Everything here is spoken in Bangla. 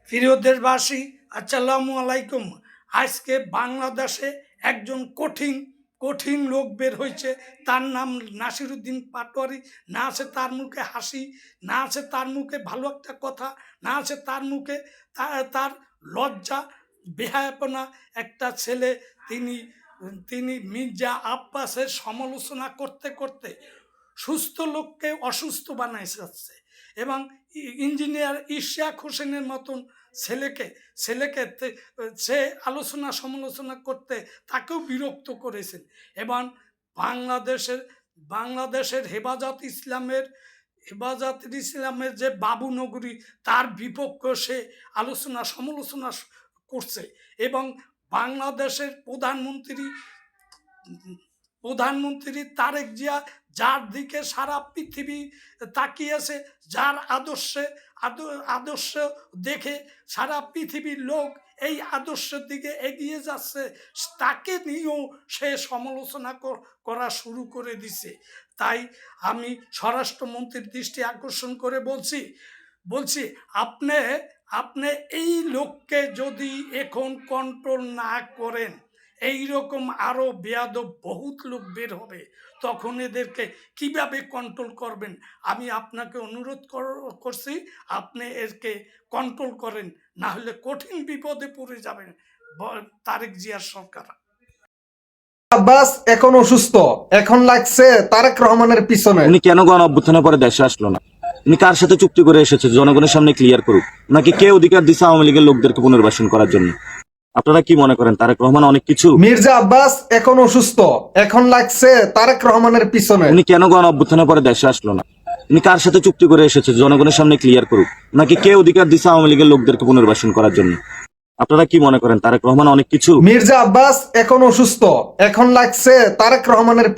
প্রিয় দেশবাসী, আসসালামু আলাইকুম। আজকে বাংলাদেশে একজন কঠিন লোক বের হয়েছে। তার নাম নাসিরুদ্দিন পাটোয়ারি। না আছে তার মুখে হাসি, না আছে তার মুখে ভালো একটা কথা, না আছে তার মুখে তার লজ্জা, বেহায়াপনা। একটা ছেলে, তিনি তিনি মির্জা আব্বাসের সমালোচনা করতে করতে সুস্থ লোককে অসুস্থ বানাই যাচ্ছে এবং ইঞ্জিনিয়ার ইশাক হোসেনের মতন ছেলেকে সে সমালোচনা করতে তাকেও বিরক্ত করেছেন। এবং বাংলাদেশের হেফাজত ইসলামের যে বাবু নগরী, তার বিপক্ষে সে সমালোচনা করছে। এবং বাংলাদেশের প্রধানমন্ত্রী তারেক জিয়া, যার দিকে সারা পৃথিবী তাকিয়েছে, যার আদর্শ দেখে সারা পৃথিবীর লোক এই আদর্শের দিকে এগিয়ে যাচ্ছে, তাকে নিয়েও সে সমালোচনা করা শুরু করে দিছে। তাই আমি স্বরাষ্ট্রমন্ত্রীর দৃষ্টি আকর্ষণ করে বলছি আপনি এই লোককে যদি এখন কন্ট্রোল না করেন, এইরকম আরো বেয়াদব বহুত লোক বের হবে, তখন এদেরকে কিভাবে কন্ট্রোল করবেন? আমি আপনাকে অনুরোধ করছি, আপনি এরকে কন্ট্রোল করেন, না হলে কঠিন বিপদে পড়ে যাবেন তারেক জিয়ার সরকার। আব্বাস এখন অসুস্থ, এখন লাগছে তারেক রহমানের পিছনে। উনি কেন গণ অভ্যুত্থানের পরে দেশে আসলো না? উনি কার সাথে চুক্তি করে এসেছে? জনগণের সামনে ক্লিয়ার করুক। নাকি কে অধিকার দিচ্ছে আওয়ামী লীগের লোকদেরকে পুনর্বাসন করার জন্য? আপনারা কি মনে করেন তারেক রহমান অনেক কিছু? মির্জা আব্বাস এখন অসুস্থ, এখন লাগছে তারেক রহমানের পিছনে। উনি কেন গণ অভ্যুত্থানের পরে দেশে আসলো না? উনি কার সাথে চুক্তি করে এসেছে? জনগণের সামনে ক্লিয়ার করুক। নাকি কে অধিকার দিচ্ছে আওয়ামী লীগের লোকদেরকে পুনর্বাসন করার জন্য? আপনারা কি মনে করেন তারেক রহমান অনেক কিছু? মির্জা আব্বাস এখন অসুস্থ, এখন লাগছে তারেক রহমানের